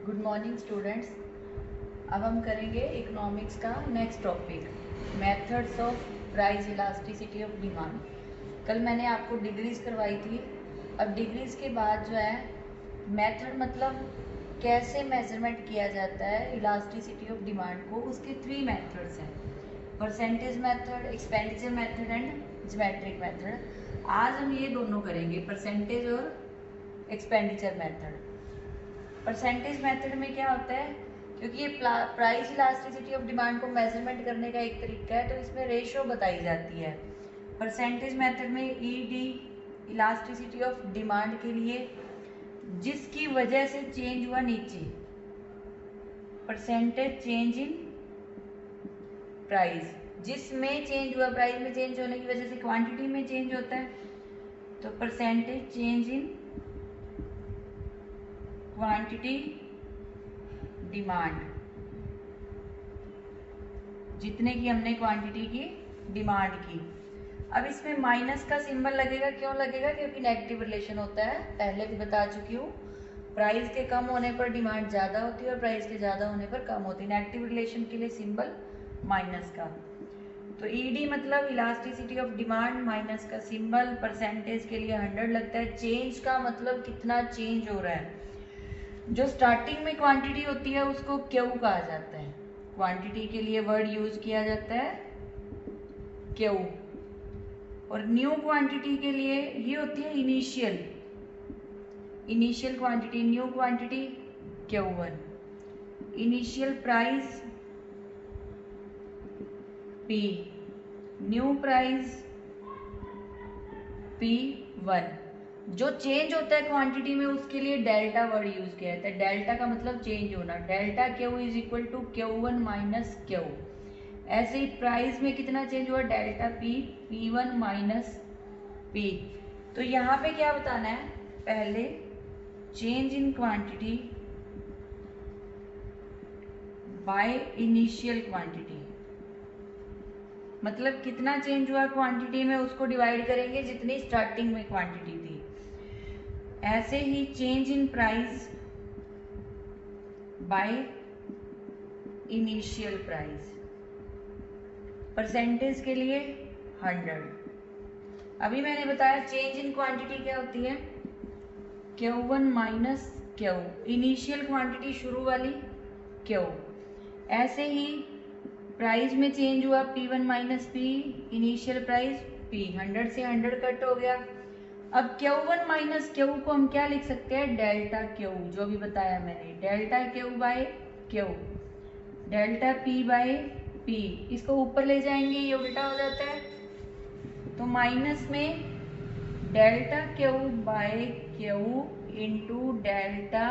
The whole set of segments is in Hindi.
Good morning students. अब हम करेंगे इकोनॉमिक्स का next topic, methods of price elasticity of demand. कल मैंने आपको डिग्रीज करवाई थी। अब डिग्रीज के बाद जो है मेथड मतलब कैसे मेजरमेंट किया जाता है इलास्टिसिटी ऑफ डिमांड को, उसके 3 मेथड्स हैं, percentage method, expenditure method and geometric method. आज हम ये दोनों करेंगे, परसेंटेज और एक्सपेंडिचर मेथड। परसेंटेज मेथड में क्या होता है, क्योंकि ये प्राइस इलास्टिसिटी ऑफ डिमांड को मेजरमेंट करने का एक तरीका है, तो इसमें रेशियो बताई जाती है। परसेंटेज मेथड में ईडी इलास्टिसिटी ऑफ डिमांड के लिए जिसकी वजह से चेंज हुआ नीचे, परसेंटेज चेंज इन प्राइस, जिसमें चेंज हुआ, प्राइस में चेंज होने की वजह से क्वांटिटी में चेंज होता है, तो percentage change in quantity demand, जितने की हमने क्वांटिटी की डिमांड की। अब इसमें माइनस का सिंबल लगेगा, क्यों लगेगा? क्योंकि नेगेटिव रिलेशन होता है, पहले भी बता चुकी हूँ। प्राइस के कम होने पर डिमांड ज़्यादा होती है और प्राइस के ज़्यादा होने पर कम होती है। नेगेटिव रिलेशन के लिए सिंबल माइनस का। तो ईडी मतलब इलास्टिसिटी ऑफ डिमांड, माइनस का सिंबल, परसेंटेज के लिए 100 लगता है। चेंज का मतलब कितना चेंज हो रहा है। जो स्टार्टिंग में क्वांटिटी होती है उसको क्यू कहा जाता है। क्वांटिटी के लिए वर्ड यूज किया जाता है क्यू, और न्यू क्वांटिटी के लिए ये होती है initial, quantity, new quantity Q1, initial price P, new price P1। जो चेंज होता है क्वांटिटी में उसके लिए डेल्टा वर्ड यूज किया जाता है। डेल्टा का मतलब चेंज होना, delta Q is equal to Q1 minus Q। ऐसे ही प्राइस में कितना चेंज हुआ, delta P, P1 minus P। तो यहाँ पे क्या बताना है, पहले change in quantity by initial quantity, मतलब कितना चेंज हुआ क्वांटिटी में उसको डिवाइड करेंगे जितनी स्टार्टिंग में क्वांटिटी थी। ऐसे ही change in price by initial price, percentage के लिए 100। अभी मैंने बताया चेंज इन क्वांटिटी क्या होती है, Q1 minus Q, initial quantity शुरू वाली Q। ऐसे ही प्राइस में चेंज हुआ P1 minus P, initial price P, 100 से 100 कट हो गया। अब Q1 माइनस Q को हम क्या लिख सकते हैं, डेल्टा Q, जो भी बताया मैंने, delta Q by Q, delta P by P। इसको ऊपर ले जाएंगे ये उल्टा हो जाता है, तो माइनस में delta Q by Q into delta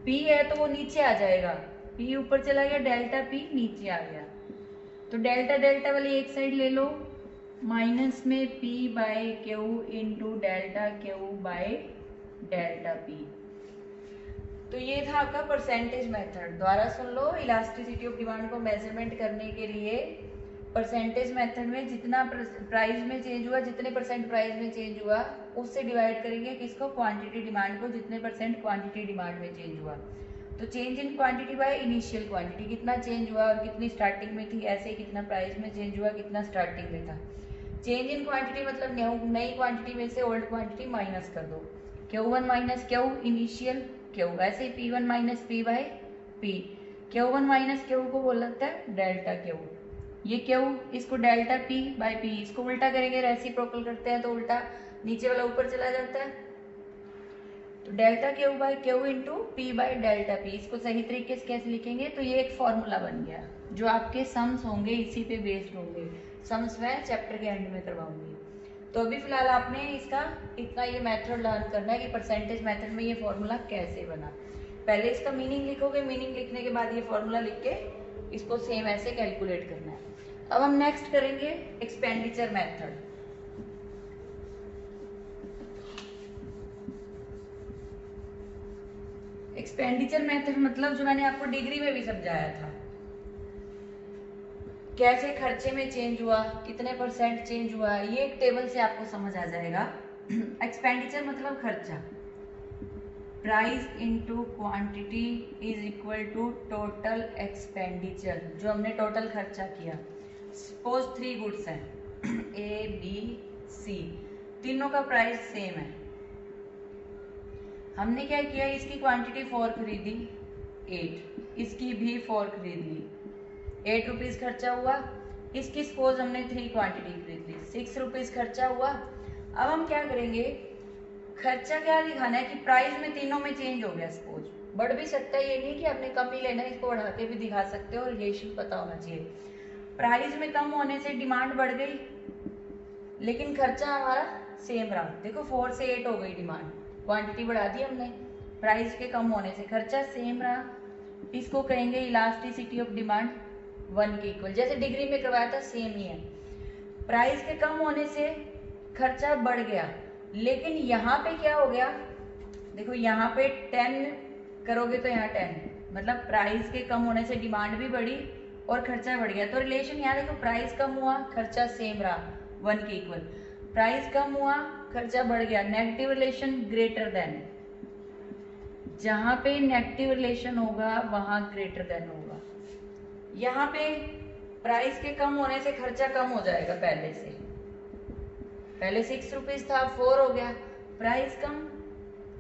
P है तो वो नीचे आ जाएगा, P ऊपर चला गया, डेल्टा P नीचे आ गया। तो डेल्टा डेल्टा वाली एक साइड ले लो, माइनस में P by Q into delta Q by delta P। तो ये था आपका परसेंटेज मेथड। दोबारा सुन लो, इलास्टिसिटी ऑफ डिमांड को मेजरमेंट करने के लिए परसेंटेज मेथड में जितना प्राइस में चेंज हुआ, जितने परसेंट प्राइस में चेंज हुआ उससे डिवाइड करेंगे किसको, क्वांटिटी डिमांड को, जितने परसेंट क्वांटिटी डिमांड में चेंज हुआ। तो change in quantity by initial quantity, कितना चेंज हुआ और कितनी स्टार्टिंग में थी, ऐसे ही कितना प्राइस में चेंज हुआ, कितना स्टार्टिंग में था। चेंज इन क्वांटिटी मतलब नई क्वांटिटी में से ओल्ड क्वांटिटी माइनस कर दो, Q1 minus Q, initial Q। ऐसे ही P1 minus P by P, Q1 minus Q को बोल लगता है डेल्टा Q। ये Q, इसको डेल्टा P बाय P, इसको उल्टा करेंगे, रेसिप्रोकल करते हैं तो उल्टा नीचे वाला ऊपर चला जाता है। तो delta Q by Q into P by delta P, इसको सही तरीके से कैसे लिखेंगे, तो ये एक फॉर्मूला बन गया जो आपके सम्स होंगे इसी पे बेस्ड होंगे। सम्स मैं चैप्टर के एंड में करवाऊंगी। तो अभी फिलहाल आपने इसका इतना ये मेथड लर्न करना है कि परसेंटेज मेथड में ये फॉर्मूला कैसे बना। पहले इसका मीनिंग लिखोगे, मीनिंग लिखने के बाद ये फॉर्मूला लिख के इसको सेम ऐसे कैलकुलेट करना है। अब हम नेक्स्ट करेंगे एक्सपेंडिचर मेथड। एक्सपेंडिचर मेथड मतलब जो मैंने आपको डिग्री में भी समझाया था, कैसे खर्चे में चेंज हुआ, कितने परसेंट चेंज हुआ, ये एक टेबल से आपको समझ आ जाएगा। एक्सपेंडिचर मतलब खर्चा, price into quantity is equal to total expenditure, जो हमने टोटल खर्चा किया। सपोज 3 गुड्स हैं ए बी सी, तीनों का प्राइस सेम है। हमने क्या किया, इसकी क्वांटिटी 4 खरीदी 8, इसकी भी 4 खरीद ली, 8 रुपीज़ खर्चा हुआ। इसकी सपोज हमने 3 क्वांटिटी खरीद ली, 6 रुपीज़ खर्चा हुआ। अब हम क्या करेंगे, खर्चा क्या दिखाना है कि प्राइस में तीनों में चेंज हो गया। सपोज बढ़ भी सकता है, ये नहीं कि आपने कम ही लेना है, इसको बढ़ा के भी दिखा सकते हो, और रिलेशन पता होना चाहिए। प्राइस में कम होने से डिमांड बढ़ गई, लेकिन खर्चा हमारा सेम रहा। देखो 4 से 8 हो गई डिमांड, क्वांटिटी बढ़ा दी हमने, प्राइस के कम होने से खर्चा सेम रहा। इसको कहेंगे इलास्टिसिटी ऑफ डिमांड 1 के इक्वल, जैसे डिग्री में करवाया था सेम ही है। प्राइस के कम होने से खर्चा बढ़ गया, लेकिन यहाँ पे क्या हो गया, देखो यहाँ पे 10 करोगे तो यहाँ 10, मतलब प्राइस के कम होने से डिमांड भी बढ़ी और खर्चा बढ़ गया। तो रिलेशन यहाँ देखो, प्राइस कम हुआ खर्चा सेम रहा 1 के इक्वल, प्राइस कम हुआ खर्चा बढ़ गया, नेगेटिव रिलेशन ग्रेटर देन। जहां पे नेगेटिव रिलेशन होगा वहां ग्रेटर देन होगा। यहाँ पे प्राइस के कम होने से खर्चा कम हो जाएगा, पहले 6 रुपीज था 4 हो गया, प्राइस कम,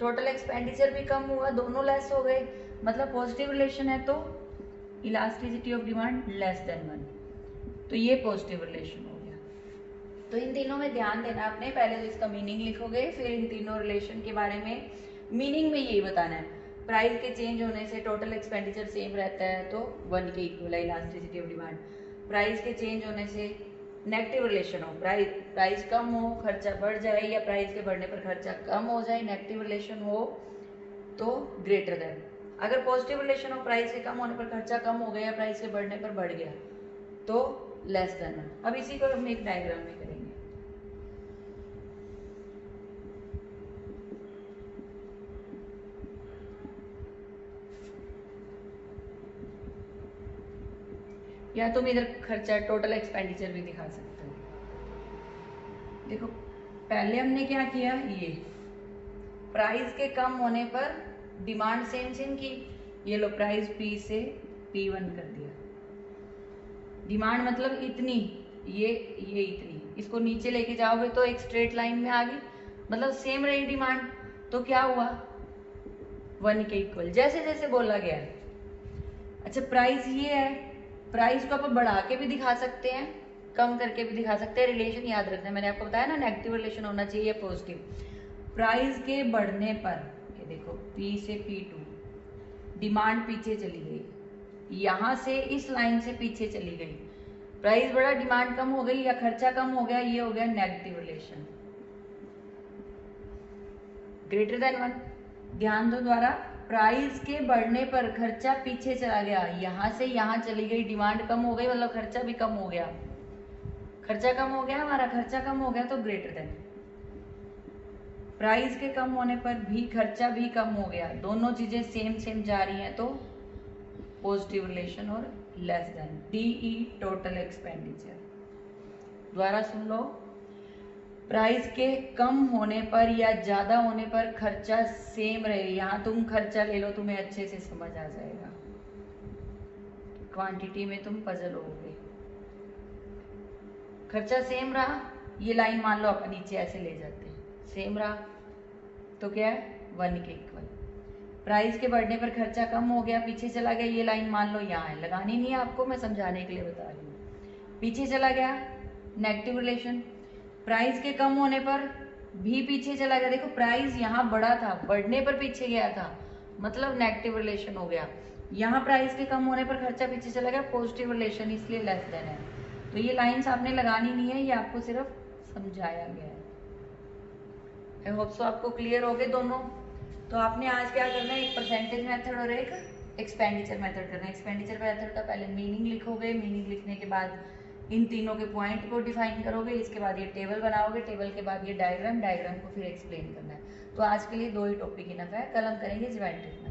टोटल एक्सपेंडिचर भी कम हुआ, दोनों लेस हो गए, मतलब पॉजिटिव रिलेशन है। तो elasticity of demand less than 1, तो ये पॉजिटिव रिलेशन हो गया। तो इन तीनों में ध्यान देना आपने, पहले तो इसका मीनिंग लिखोगे, फिर इन तीनों रिलेशन के बारे में मीनिंग में यही बताना है। प्राइस के चेंज होने से टोटल एक्सपेंडिचर सेम रहता है, तो 1 के इक्वल है इलास्टिसिटी ऑफ डिमांड। प्राइस के चेंज होने से नेगेटिव रिलेशन हो, प्राइस कम हो खर्चा बढ़ जाए, या प्राइस के बढ़ने पर खर्चा कम हो जाए, नेगेटिव रिलेशन हो तो ग्रेटर देन। अगर पॉजिटिव रिलेशन हो, प्राइस के कम होने पर खर्चा कम हो गया, प्राइस के बढ़ने पर बढ़ गया, तो लेस देन। अब इसी को हम एक डायग्राम में करेंगे। या तुम इधर खर्चा टोटल एक्सपेंडिचर भी दिखा सकते हो। देखो पहले हमने क्या किया, ये प्राइस के कम होने पर डिमांड सेम की, ये लो प्राइस P से P1 कर दिया। डिमांड मतलब इतनी, ये इतनी, इसको नीचे लेके जाओगे तो एक स्ट्रेट लाइन में आ गई, मतलब सेम रही डिमांड। तो क्या हुआ, 1 के इक्वल, जैसे जैसे बोला गया। अच्छा प्राइस ये है, प्राइस को आप बढ़ा के भी दिखा सकते हैं, कम करके भी दिखा सकते हैं। रिलेशन याद रखना, मैंने आपको बताया ना, नेगेटिव रिलेशन होना चाहिए पॉजिटिव। प्राइस के बढ़ने पर ये देखो P से P2, डिमांड पीछे चली गई, यहां से इस लाइन से पीछे चली गई, प्राइस बढ़ा डिमांड कम हो गई या खर्चा कम हो गया, ये हो गया नेगेटिव रिलेशन ग्रेटर देन 1। ध्यान दो द्वारा, प्राइस के बढ़ने पर खर्चा पीछे चला गया, यहां से यहां चली गई, डिमांड कम हो गई, मतलब खर्चा भी कम हो गया, खर्चा कम हो गया, हमारा खर्चा कम हो गया तो ग्रेटर देन। प्राइस के कम होने पर भी खर्चा भी कम हो गया, दोनों चीजें सेम जा रही हैं, तो पॉजिटिव रिलेशन और less than. DE total expenditure, दोबारा सुन लो, प्राइस के कम होने पर या ज्यादा होने पर खर्चा सेम रहे। यहां तुम खर्चा ले लो, तुम्हें अच्छे से समझ आ जाएगा, क्वांटिटी में तुम पजल होगे। खर्चा सेम रहा, ये लाइन मान लो आप नीचे ऐसे ले जाते हैं, सेम रहा तो क्या है 1 के इक्वल। प्राइस के बढ़ने पर खर्चा कम हो गया, पीछे चला गया, ये लाइन मान लो यहाँ है, लगानी नहीं है आपको, मैं समझाने के लिए बता रही हूँ। पीछे चला गया नेगेटिव रिलेशन, प्राइस के कम होने पर भी पीछे चला गया। देखो प्राइस यहाँ बढ़ा था, बढ़ने पर पीछे गया था, मतलब नेगेटिव रिलेशन हो गया। यहाँ प्राइस के कम होने पर खर्चा पीछे चला गया, पॉजिटिव रिलेशन, इसलिए लेस देन है। तो ये लाइंस आपने लगानी नहीं है, ये आपको सिर्फ समझाया गया है। आई होप सो आपको क्लियर हो गए दोनों। तो आपने आज क्या करना है, एक परसेंटेज मेथड और एक एक्सपेंडिचर मेथड करना है। एक्सपेंडिचर मेथड का पहले मीनिंग लिखोगे, मीनिंग लिखने के बाद इन तीनों के पॉइंट को डिफाइन करोगे, इसके बाद ये टेबल बनाओगे, टेबल के बाद ये डायग्राम को फिर एक्सप्लेन करना है। तो आज के लिए 2 ही टॉपिक इनफ है, कल हम करेंगे ज्योमेट्रिक।